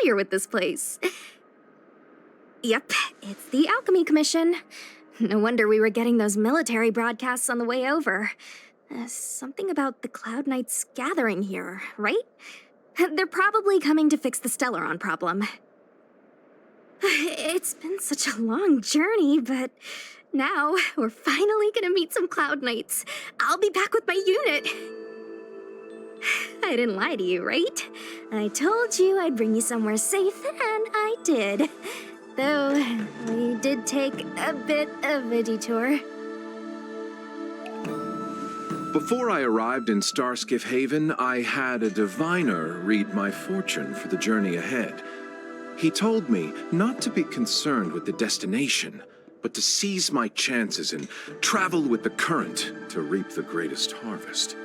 familiar with this place. Yep, it's the Alchemy Commission. No wonder we were getting those military broadcasts on the way over. Something about the Cloud Knights gathering here, right? They're probably coming to fix the Stellaron problem. It's been such a long journey, but now we're finally gonna meet some Cloud Knights. I'll be back with my unit. I didn't lie to you, right? I told you I'd bring you somewhere safe, and I did. Though, we did take a bit of a detour. Before I arrived in Starskiff Haven, I had a diviner read my fortune for the journey ahead. He told me not to be concerned with the destination, but to seize my chances and travel with the current to reap the greatest harvest.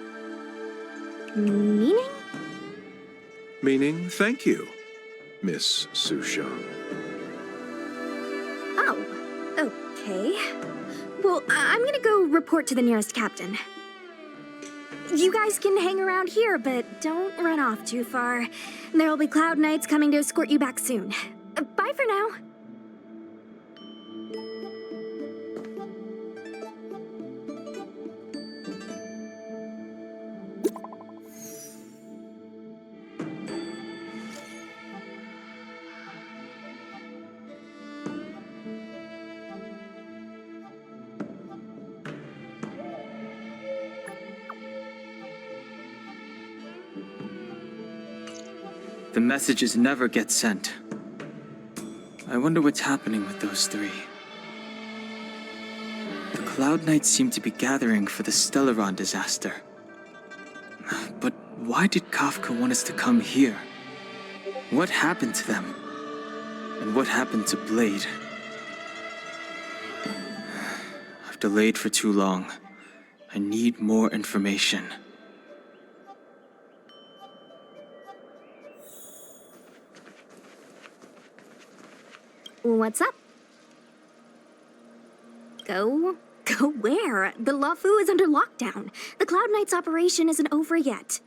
Meaning? Meaning, thank you, Miss Sushang. Oh, okay. Well, I'm gonna go report to the nearest captain. You guys can hang around here, but don't run off too far. There'll be Cloud Knights coming to escort you back soon. Bye for now. The messages never get sent. I wonder what's happening with those three. The Cloud Knights seem to be gathering for the Stellaron disaster. But why did Kafka want us to come here? What happened to them? And what happened to Blade? I've delayed for too long. I need more information. What's up? Go where? The Luofu is under lockdown. The Cloud Knights operation isn't over yet.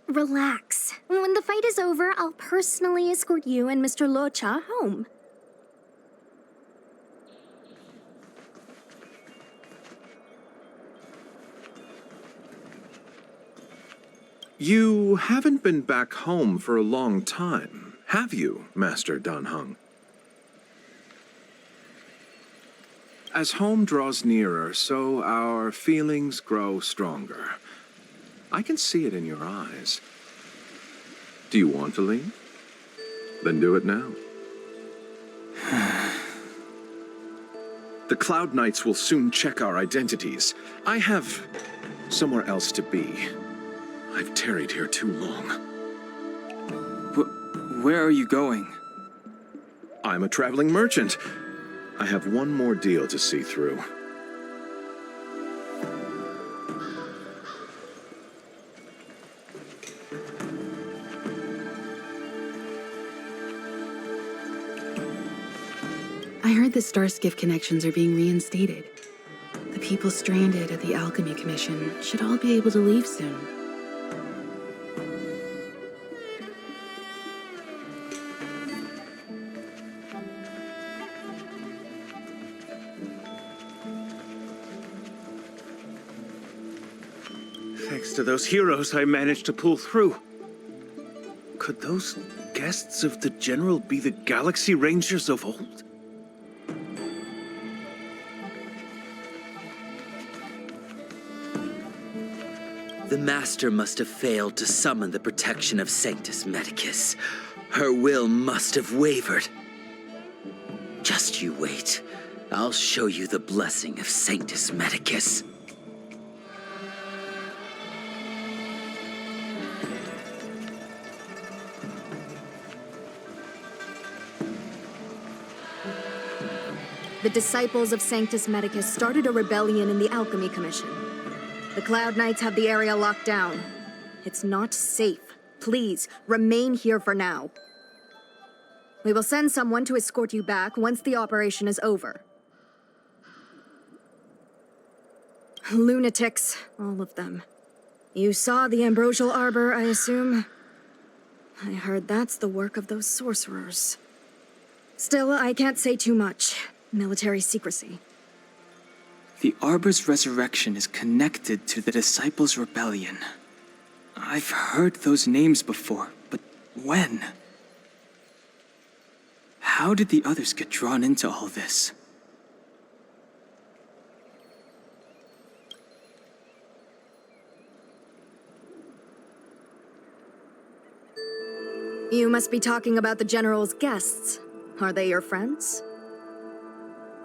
Relax. When the fight is over, I'll personally escort you and Mr. Locha home. You haven't been back home for a long time, have you, Master Danheng? As home draws nearer, so our feelings grow stronger. I can see it in your eyes. Do you want to leave? Then do it now. The Cloud Knights will soon check our identities. I have somewhere else to be. I've tarried here too long. Where are you going? I'm a traveling merchant. I have one more deal to see through. I heard the Starskiff connections are being reinstated. The people stranded at the Alchemy Commission should all be able to leave soon. Thanks to those heroes, I managed to pull through. Could those guests of the General be the Galaxy Rangers of old? The Master must have failed to summon the protection of Sanctus Medicus. Her will must have wavered. Just you wait. I'll show you the blessing of Sanctus Medicus. The disciples of Sanctus Medicus started a rebellion in the Alchemy Commission. The Cloud Knights have the area locked down. It's not safe. Please, remain here for now. We will send someone to escort you back once the operation is over. Lunatics, all of them. You saw the Ambrosial Arbor, I assume? I heard that's the work of those sorcerers. Still, I can't say too much. Military secrecy. The Arbor's resurrection is connected to the Disciples' Rebellion. I've heard those names before, but when? How did the others get drawn into all this? You must be talking about the General's guests. Are they your friends?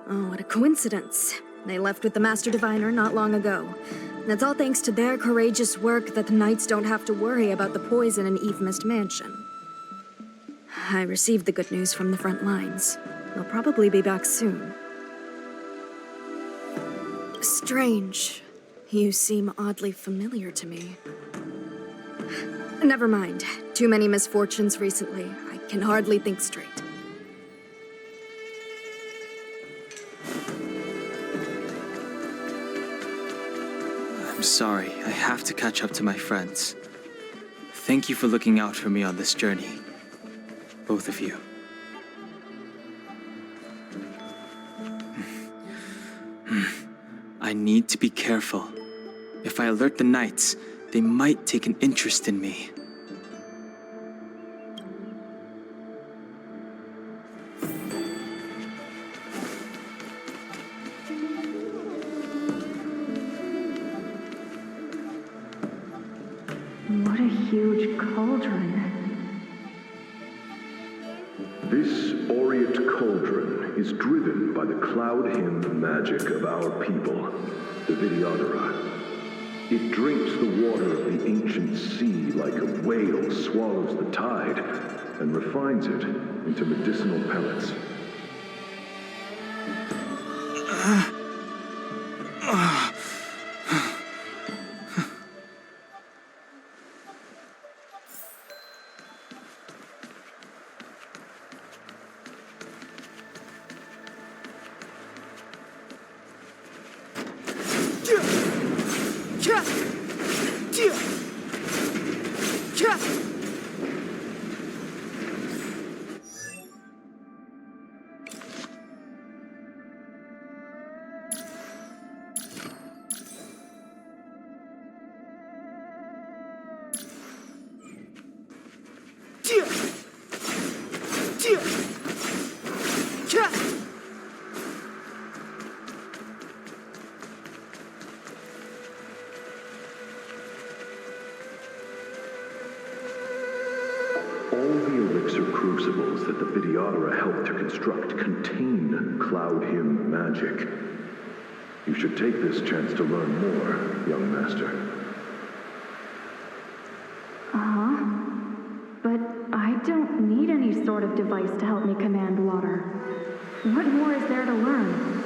Oh, what a coincidence. They left with the Master Diviner not long ago. And it's all thanks to their courageous work that the Knights don't have to worry about the poison in Evemist Mansion. I received the good news from the front lines. They'll probably be back soon. Strange. You seem oddly familiar to me. Never mind. Too many misfortunes recently. I can hardly think straight. I'm sorry, I have to catch up to my friends. Thank you for looking out for me on this journey. Both of you. I need to be careful. If I alert the Knights, they might take an interest in me. What a huge cauldron. This aureate cauldron is driven by the cloud hymn magic of our people, the Vidyadhara. It drinks the water of the ancient sea like a whale swallows the tide and refines it into medicinal pellets. Crucibles that the Vidyadhara helped to construct contain cloud hymn magic. You should take this chance to learn more, young master. But I don't need any sort of device to help me command water. What more is there to learn?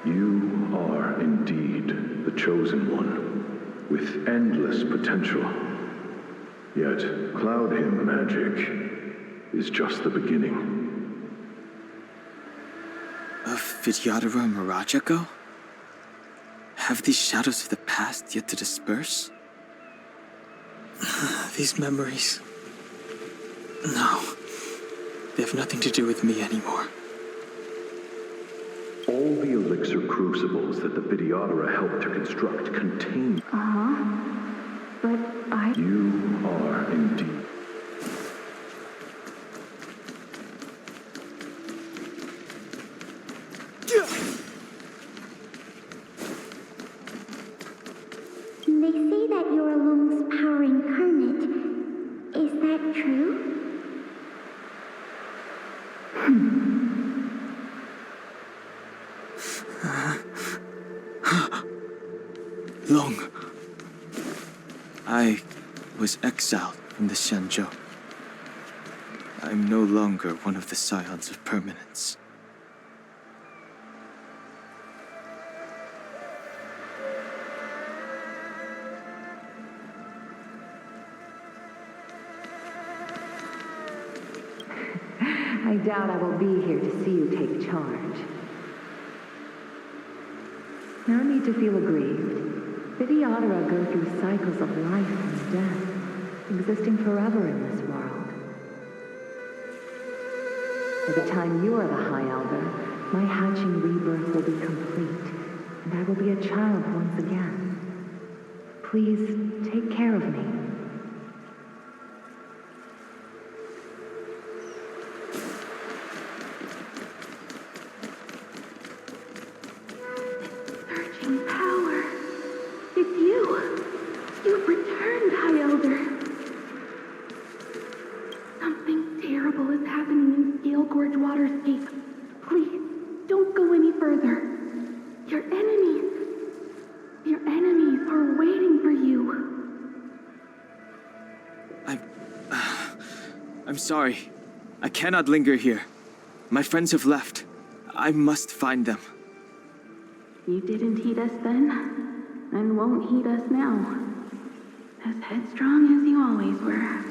You are indeed the chosen one, with endless potential. Yet, cloud hymn magic is just the beginning. Of Vidyadhara Mirajago? Have these shadows of the past yet to disperse? These memories... No. They have nothing to do with me anymore. All the elixir crucibles that the Vidyadhara helped to construct contain... But I... You are indeed... They say that you're Lung's power incarnate. Is that true? Long. I was exiled from the Shenzhou. I'm no longer one of the Scions of Permanence. I doubt I will be here to see you take charge. No need to feel aggrieved. Vidyadhara go through cycles of life and death. existing forever in this world. By the time you are the High Elder, my hatching rebirth will be complete, and I will be a child once again. Please take care of me. Surging power. It's you. You've returned, High Elder. Something terrible is happening in Scale Gorge Waterscape. Please, don't go any further. Your enemies are waiting for you. I'm sorry. I cannot linger here. My friends have left. I must find them. You didn't heed us then, and won't heed us now. As headstrong as you always were.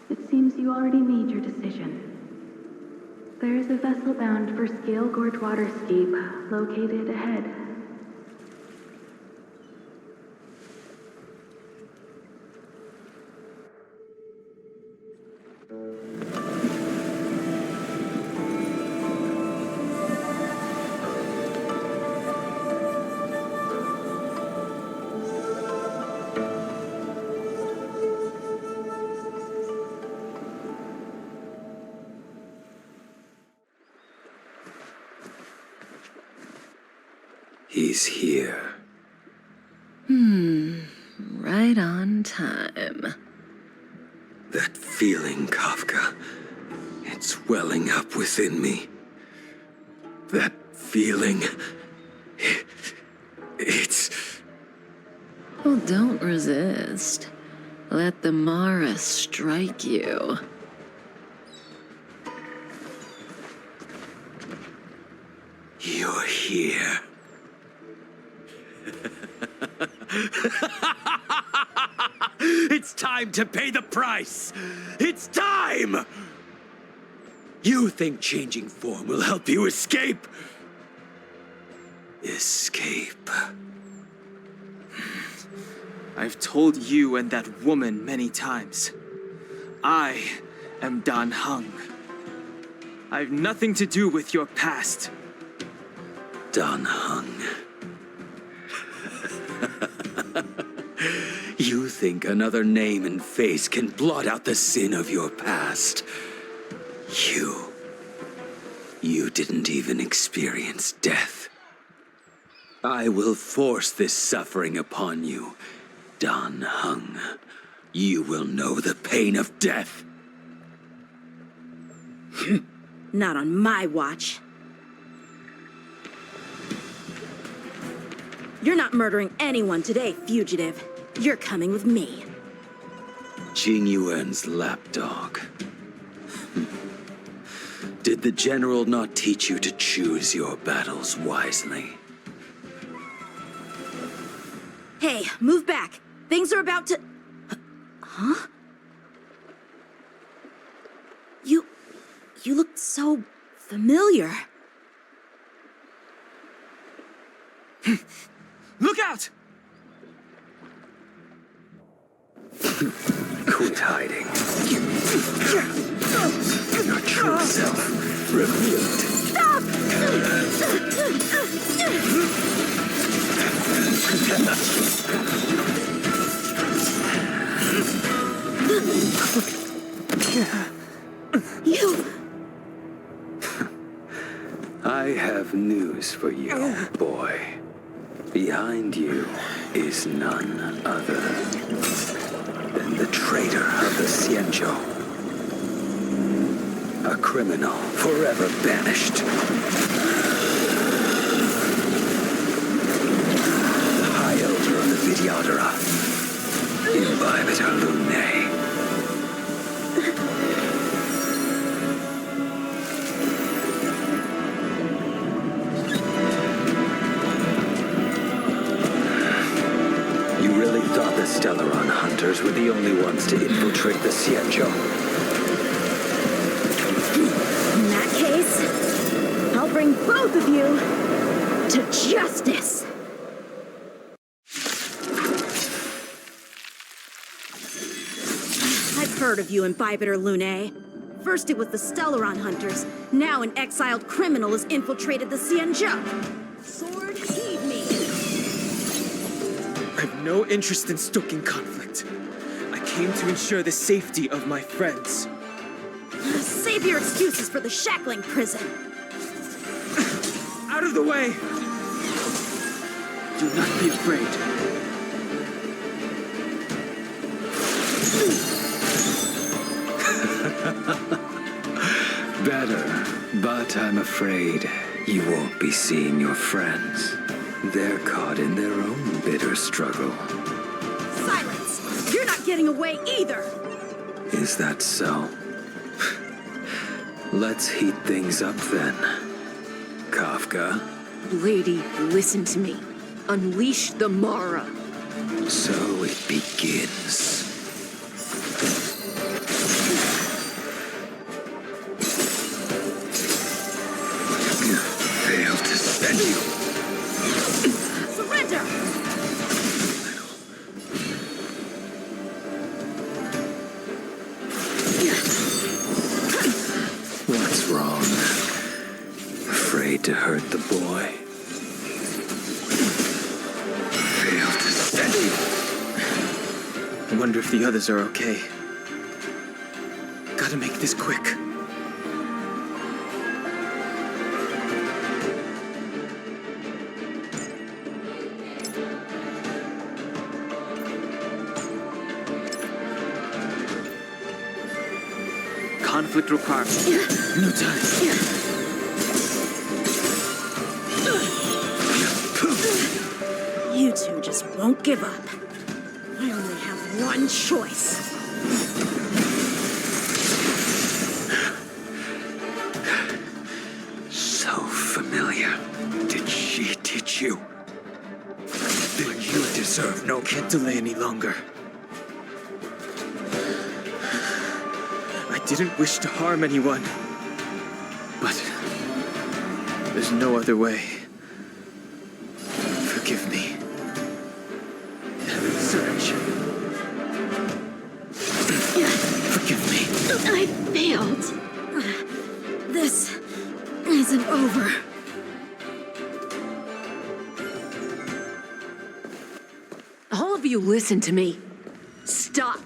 It seems you already made your decision. There is a vessel bound for Scale Gorge Waterscape, located ahead. He's here. Right on time. That feeling, Kafka. It's welling up within me. That feeling. It's... Well, don't resist. Let the Mara strike you. You're here. It's time to pay the price! It's time! You think changing form will help you escape? Escape. I've told you and that woman many times. I am Dan Heng. I've nothing to do with your past. Dan Heng. You think another name and face can blot out the sin of your past? You didn't even experience death. I will force this suffering upon you, Dan Heng. You will know the pain of death. Not on my watch. You're not murdering anyone today, fugitive. You're coming with me. Jing Yuan's lapdog. Did the general not teach you to choose your battles wisely? Hey, move back. Things are about to... Huh? You look so familiar. Look out! Quit hiding. Your true self revealed. Stop! You... I have news for you, boy. Behind you is none other than the traitor of the Xianzhou. A criminal forever banished. The High Elder of the Vidyadhara. Imbibitor Lunae. You really thought the Stellaron hunters were the only ones to infiltrate the Xianzhou? In that case, I'll bring both of you to justice. heard of you in Bibiter Lunae. First it was the Stellaron Hunters, now an exiled criminal has infiltrated the Xianzhou. Sword, heed me! I have no interest in stoking conflict. I came to ensure the safety of my friends. Save your excuses for the shackling prison. Out of the way! Do not be afraid. Better, but I'm afraid you won't be seeing your friends. They're caught in their own bitter struggle. Silence! You're not getting away either! Is that so? Let's heat things up then. Kafka? Lady, listen to me. Unleash the Mara. So it begins. Failed to send you. Surrender! What's wrong? Afraid to hurt the boy? Failed to send you. I wonder if the others are okay. Gotta make this quick. Conflict requirement. No time. You two just won't give up. I only have one choice. So familiar. Did she teach you? Then you deserve no... Can't delay any longer. I didn't wish to harm anyone. But there's no other way. Forgive me. Surge. Forgive me. I failed. This isn't over. All of you listen to me. Stop.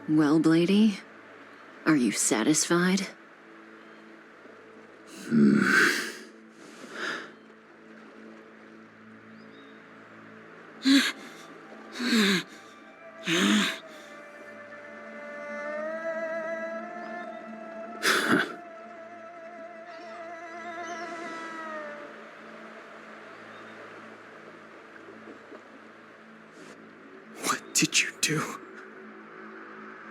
Well, Blady, are you satisfied? What did you do?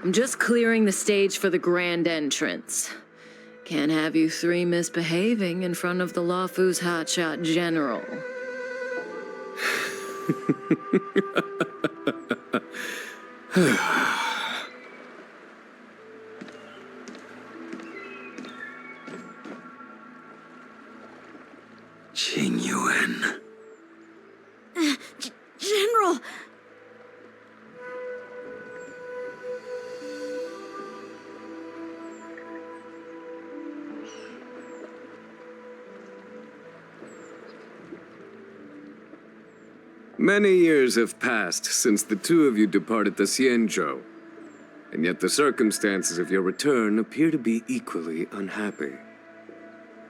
I'm just clearing the stage for the grand entrance. Can't have you three misbehaving in front of the Lafu's hotshot general. Qing Yuan. General! Many years have passed since the two of you departed the Xianzhou, and yet the circumstances of your return appear to be equally unhappy.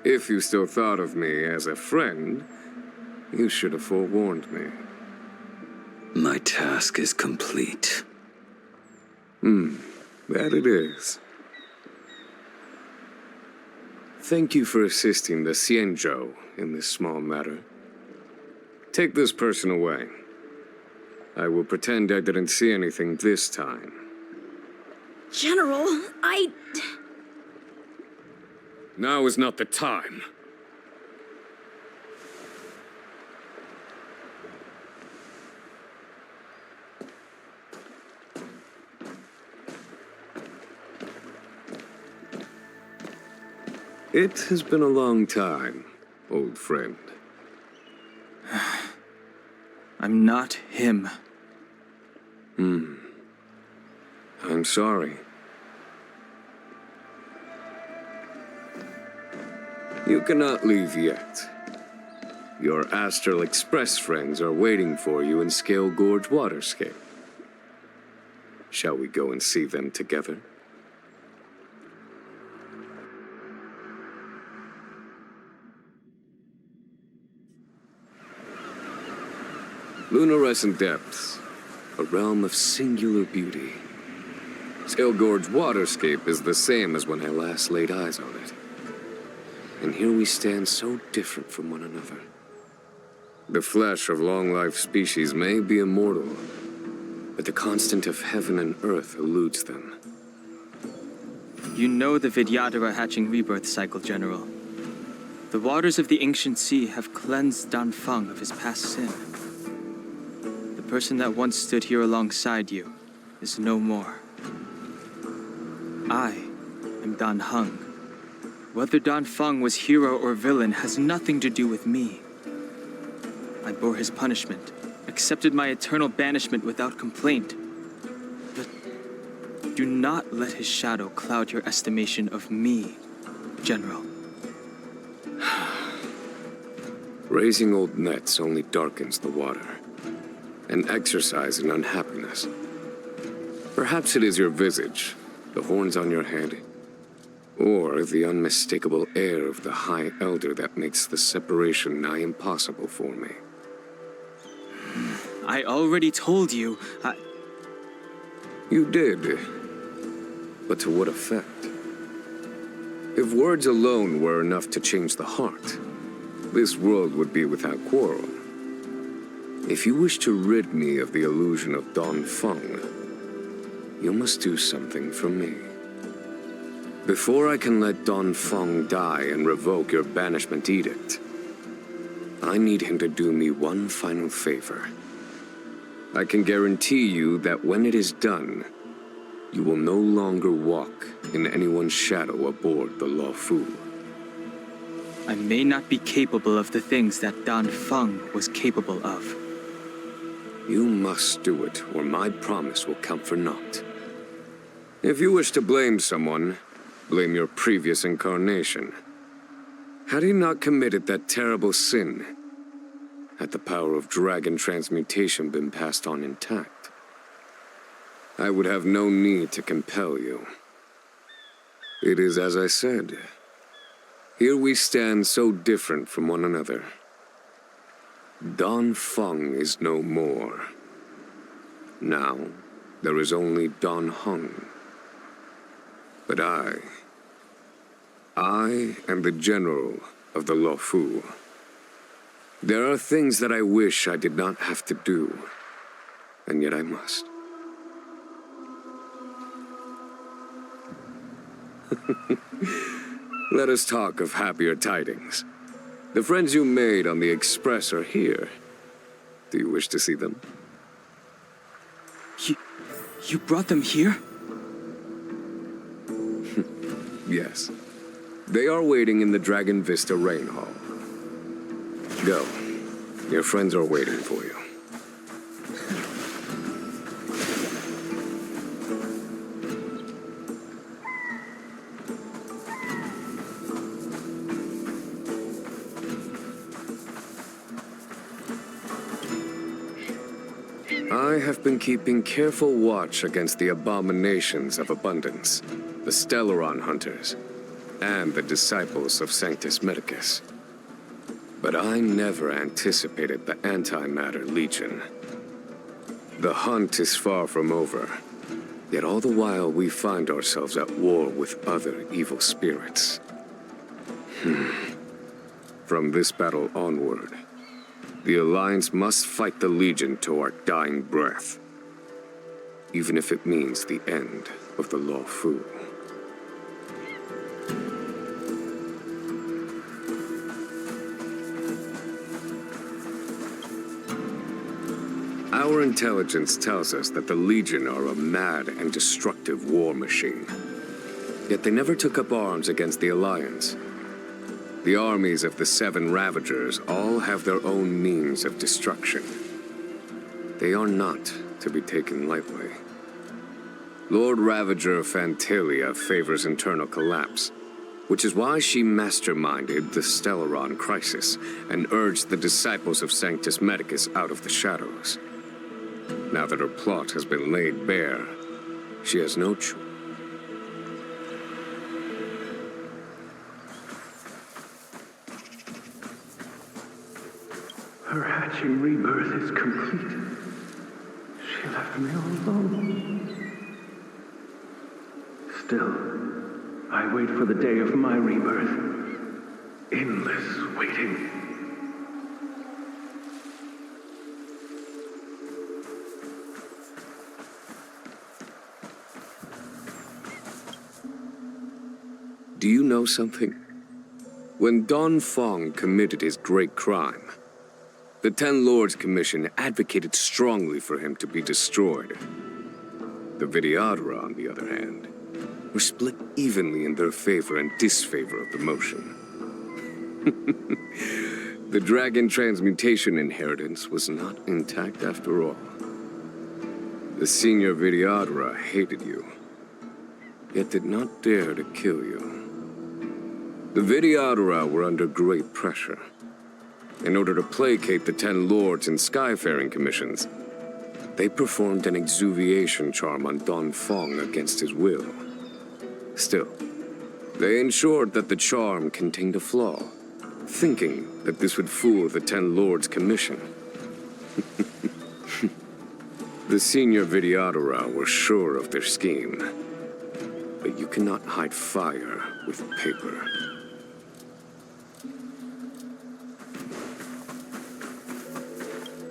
If you still thought of me as a friend, you should have forewarned me. My task is complete. That it is. Thank you for assisting the Xianzhou in this small matter. Take this person away. I will pretend I didn't see anything this time. General, Now is not the time. It has been a long time, old friend. I'm not him. I'm sorry. You cannot leave yet. Your Astral Express friends are waiting for you in Scale Gorge Waterscape. Shall we go and see them together? Lunarescent Depths, a realm of singular beauty. Scale Gorge Waterscape is the same as when I last laid eyes on it. And here we stand so different from one another. The flesh of long-life species may be immortal, but the constant of heaven and earth eludes them. You know the Vidyadhara hatching rebirth cycle, General. The waters of the ancient sea have cleansed Danfeng of his past sin. The person that once stood here alongside you is no more. I am Dan Heng. Whether Danfeng was hero or villain has nothing to do with me. I bore his punishment, accepted my eternal banishment without complaint. But do not let his shadow cloud your estimation of me, General. Raising old nets only darkens the water, an exercise in unhappiness. Perhaps it is your visage, the horns on your head, or the unmistakable air of the High Elder that makes the separation nigh impossible for me. I already told you, You did. But to what effect? If words alone were enough to change the heart, this world would be without quarrel. If you wish to rid me of the illusion of Danfeng, you must do something for me. Before I can let Danfeng die and revoke your banishment edict, I need him to do me one final favor. I can guarantee you that when it is done, you will no longer walk in anyone's shadow aboard the Luofu. I may not be capable of the things that Danfeng was capable of. You must do it, or my promise will count for naught. If you wish to blame someone, blame your previous incarnation. Had he not committed that terrible sin, had the power of dragon transmutation been passed on intact, I would have no need to compel you. It is as I said. Here we stand so different from one another. Danfeng is no more. Now, there is only Dan Heng. But I am the general of the Luofu. There are things that I wish I did not have to do, and yet I must. Let us talk of happier tidings. The friends you made on the Express are here. Do you wish to see them? You brought them here? Yes. They are waiting in the Dragon Vista Rain Hall. Go. Your friends are waiting for you. I have been keeping careful watch against the abominations of abundance, the Stellaron hunters, and the disciples of Sanctus Medicus. But I never anticipated the Antimatter Legion. The hunt is far from over, yet all the while we find ourselves at war with other evil spirits. From this battle onward, the Alliance must fight the Legion to our dying breath, even if it means the end of the Luofu. Our intelligence tells us that the Legion are a mad and destructive war machine. Yet they never took up arms against the Alliance. The armies of the Seven Ravagers all have their own means of destruction. They are not to be taken lightly. Lord Ravager Fantalia favors internal collapse, which is why she masterminded the Stellaron crisis and urged the disciples of Sanctus Medicus out of the shadows. Now that her plot has been laid bare, she has no choice. Her hatching rebirth is complete. She left me all alone. Still, I wait for the day of my rebirth. Endless waiting. Do you know something? When Don Fong committed his great crime, the Ten Lords Commission advocated strongly for him to be destroyed. The Vidyadhara, on the other hand, were split evenly in their favor and disfavor of the motion. The dragon transmutation inheritance was not intact after all. The senior Vidyadhara hated you, yet did not dare to kill you. The Vidyadhara were under great pressure. In order to placate the Ten Lords and Skyfaring Commissions, they performed an exuviation charm on Don Fong against his will. Still, they ensured that the charm contained a flaw, thinking that this would fool the Ten Lords Commission. The senior Vidyadhara were sure of their scheme, but you cannot hide fire with paper.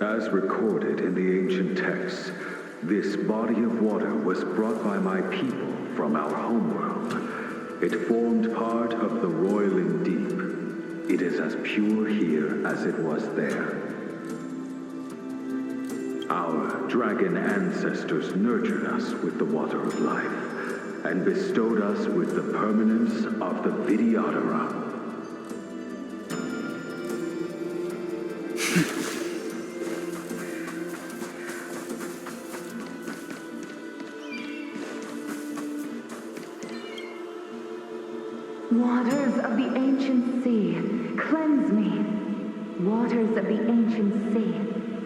As recorded in the ancient texts, this body of water was brought by my people from our homeworld. It formed part of the roiling deep. It is as pure here as it was there. Our dragon ancestors nurtured us with the water of life, and bestowed us with the permanence of the Vidyadhara. Waters of the ancient sea, cleanse me. Waters of the ancient sea,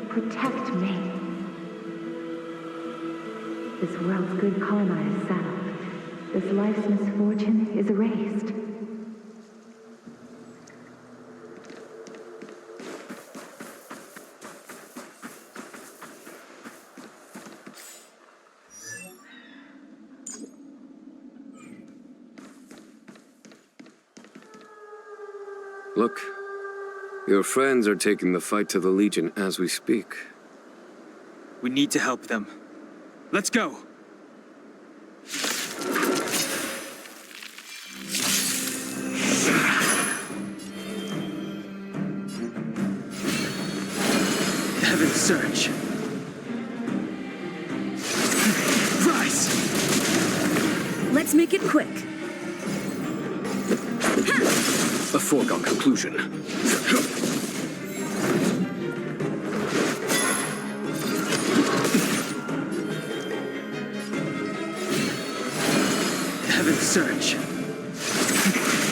protect me. This world's good karma is settled. This life's misfortune is erased. Look, your friends are taking the fight to the Legion as we speak. We need to help them. Let's go! Heaven surge. Rise! Let's make it quick. A foregone conclusion. Heaven surge.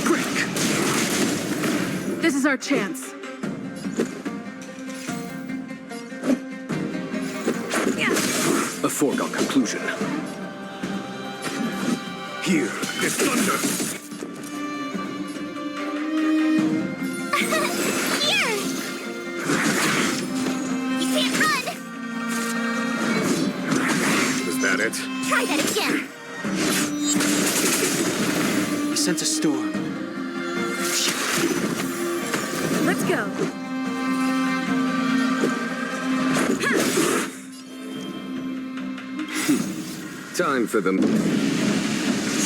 Break! This is our chance. A foregone conclusion. Here is thunder! Try that again. I sense a storm. Let's go. Time for them.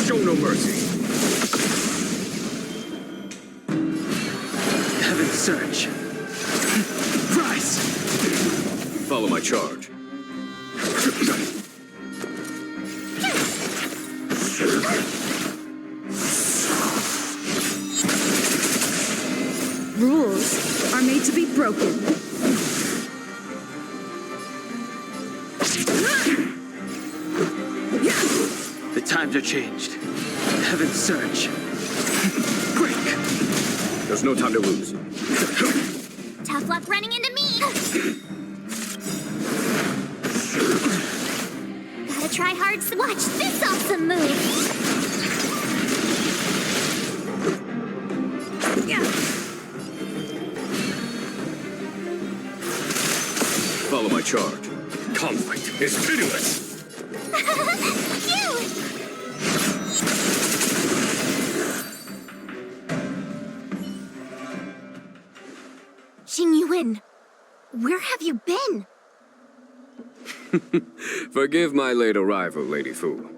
Show no mercy. Heaven surge. Rise! Follow my charge. Rules are made to be broken. times are changed. Heavens surge. Break! There's no time to lose. Tough luck running into me! Gotta try hard. Watch this awesome move! Follow my charge. Conflict is pitiless! Jingyuan, where have you been? Forgive my late arrival, Lady Fu.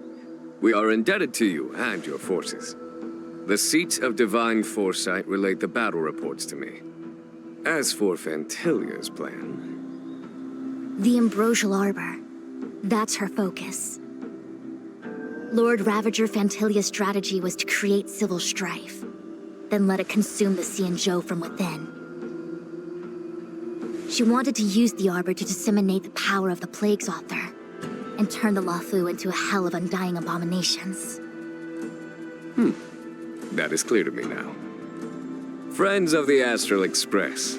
We are indebted to you and your forces. The Seat of Divine Foresight relayed the battle reports to me. As for Fantilia's plan... The Ambrosial Arbor. That's her focus. Lord Ravager Fantilia's strategy was to create civil strife, then let it consume the Xianzhou from within. She wanted to use the Arbor to disseminate the power of the Plague's author, and turn the Luofu into a hell of undying abominations. That is clear to me now. Friends of the Astral Express,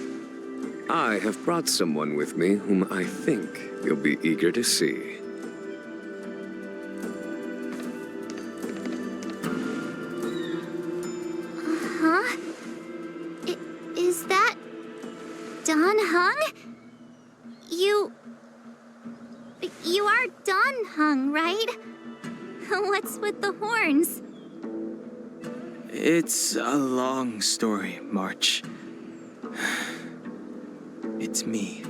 I have brought someone with me whom I think you'll be eager to see. Huh? Is that... Don Hung? You are Don Hung, right? What's with the horns? It's a long story, March. It's me.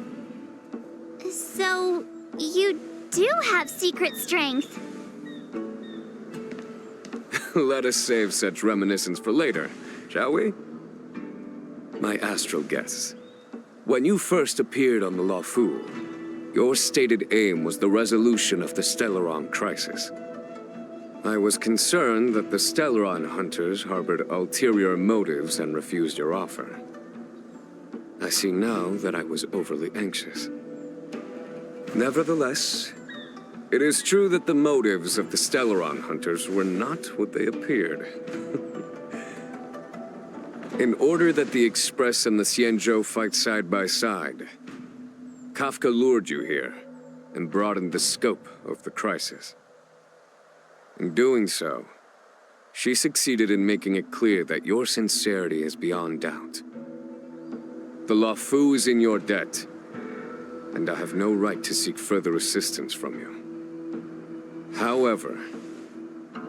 So, you do have secret strength. Let us save such reminiscence for later, shall we? My astral guests, when you first appeared on the Luofu, your stated aim was the resolution of the Stellaron crisis. I was concerned that the Stellaron hunters harbored ulterior motives and refused your offer. I see now that I was overly anxious. Nevertheless, it is true that the motives of the Stellaron hunters were not what they appeared. In order that the Express and the Xianzhou fight side by side, Kafka lured you here and broadened the scope of the crisis. In doing so, she succeeded in making it clear that your sincerity is beyond doubt. The Luofu is in your debt, and I have no right to seek further assistance from you. However,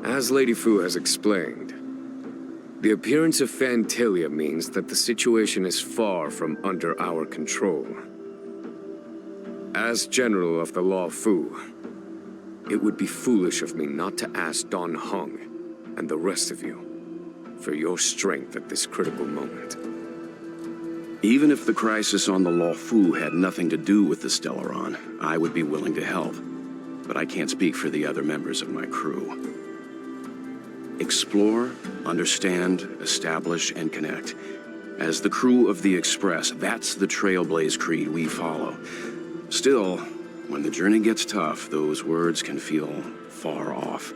as Lady Fu has explained, the appearance of Fantilia means that the situation is far from under our control. As General of the Luofu, it would be foolish of me not to ask Don Hung and the rest of you for your strength at this critical moment. Even if the crisis on the Luofu had nothing to do with the Stellaron, I would be willing to help. But I can't speak for the other members of my crew. Explore, understand, establish, and connect. As the crew of the Express, that's the Trailblaze creed we follow. Still, when the journey gets tough, those words can feel far off.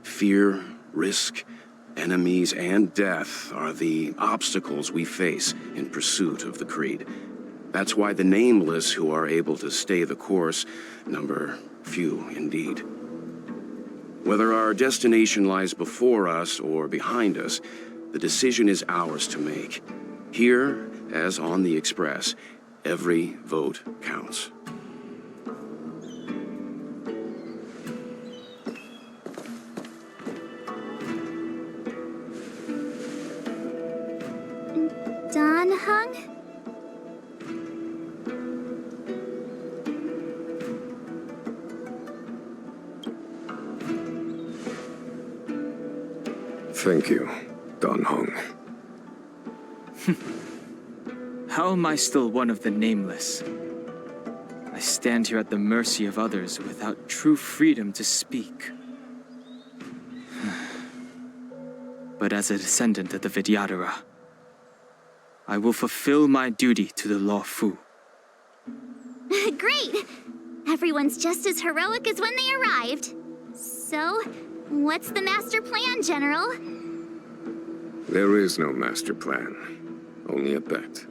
Fear, risk, enemies, and death are the obstacles we face in pursuit of the creed. That's why the nameless who are able to stay the course number few indeed. Whether our destination lies before us or behind us, the decision is ours to make. Here, as on the Express, every vote counts. Don Hung? Thank you, Don Hung. How am I still one of the nameless? I stand here at the mercy of others without true freedom to speak. But as a descendant of the Vidyadhara, I will fulfill my duty to the Luofu. Great! Everyone's just as heroic as when they arrived. So, what's the master plan, General? There is no master plan, only a bet.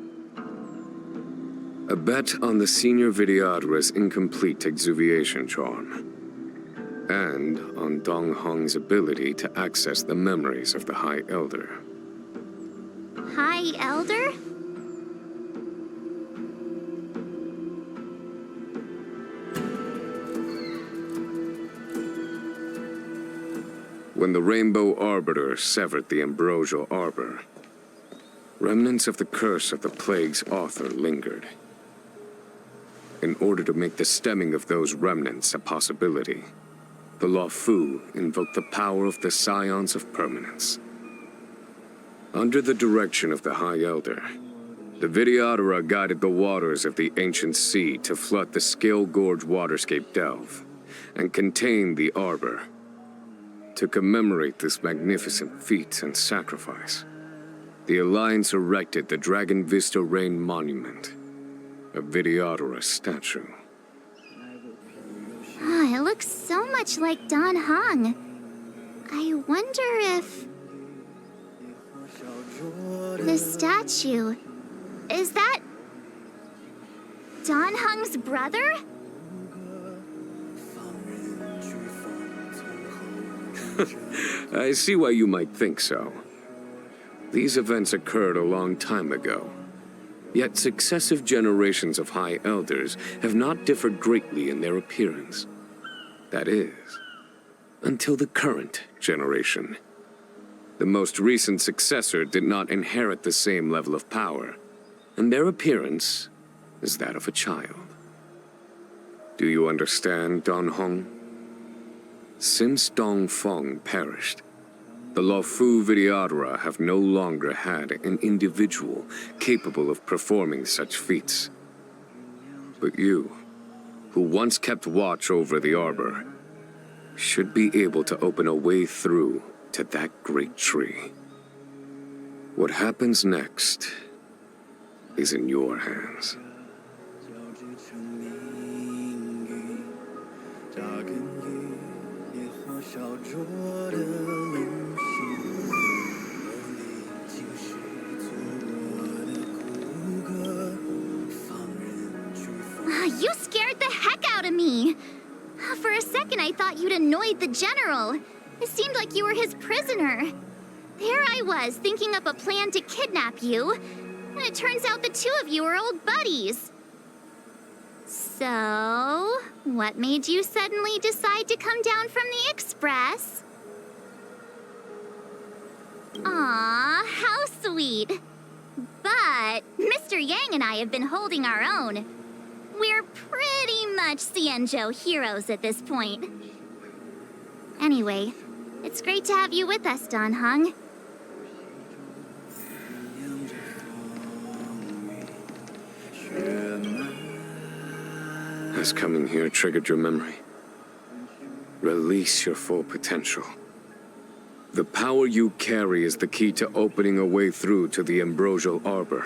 A bet on the senior Videodra's incomplete exuviation charm, and on Dong Hong's ability to access the memories of the High Elder. High Elder? When the Rainbow Arbiter severed the Ambrosial Arbor, remnants of the curse of the plague's author lingered. In order to make the stemming of those remnants a possibility, the Law Fu invoked the power of the Scions of Permanence. Under the direction of the High Elder, the Videodara guided the waters of the ancient sea to flood the Scale Gorge waterscape delve and contain the Arbor. To commemorate this magnificent feat and sacrifice, the Alliance erected the Dragon Vista Rain Monument, a Videodara statue. Oh, it looks so much like Dan Hong. I wonder if... the statue... is that... Dan Hong's brother? I see why you might think so. These events occurred a long time ago. Yet successive generations of High Elders have not differed greatly in their appearance. That is, until the current generation. The most recent successor did not inherit the same level of power, and their appearance is that of a child. Do you understand, Don Hong? Since Dong Feng perished, the Law Fu Videodara have no longer had an individual capable of performing such feats. But you, who once kept watch over the Arbor, should be able to open a way through to that great tree. What happens next is in your hands. You scared the heck out of me! For a second I thought you'd annoyed the General. It seemed like you were his prisoner. There I was, thinking up a plan to kidnap you, and it turns out the two of you are old buddies. So, what made you suddenly decide to come down from the Express? Aw, how sweet. But Mr. Yang and I have been holding our own. We're pretty much Xianzhou heroes at this point. Anyway, it's great to have you with us, Don Hong. Has coming here triggered your memory? Release your full potential. The power you carry is the key to opening a way through to the Ambrosial Arbor.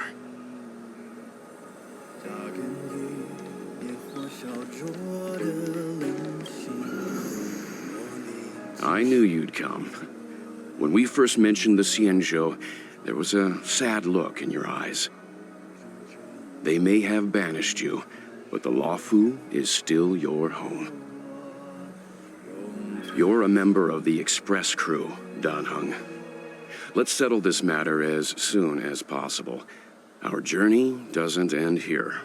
I knew you'd come. When we first mentioned the Xianzhou, there was a sad look in your eyes. They may have banished you, but the Law Fu is still your home. You're a member of the Express crew, Dan Hong. Let's settle this matter as soon as possible. Our journey doesn't end here.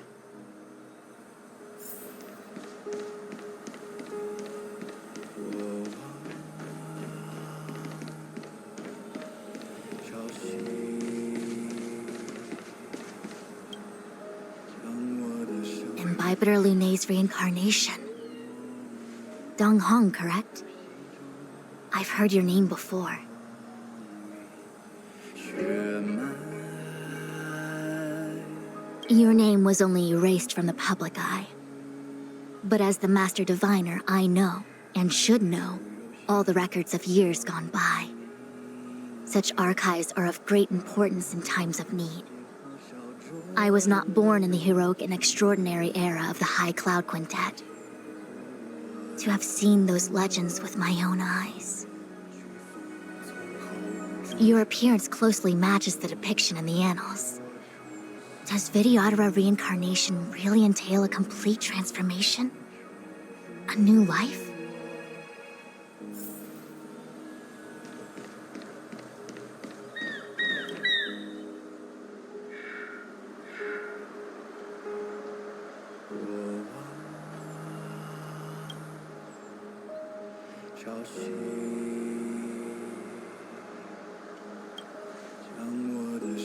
Imbibitor Lunay's reincarnation. Dong Hong, correct? I've heard your name before. Your name was only erased from the public eye. But as the Master Diviner, I know, and should know, all the records of years gone by. Such archives are of great importance in times of need. I was not born in the heroic and extraordinary era of the High Cloud Quintet. to have seen those legends with my own eyes. Your appearance closely matches the depiction in the annals. Does Videodara reincarnation really entail a complete transformation? A new life? Shall she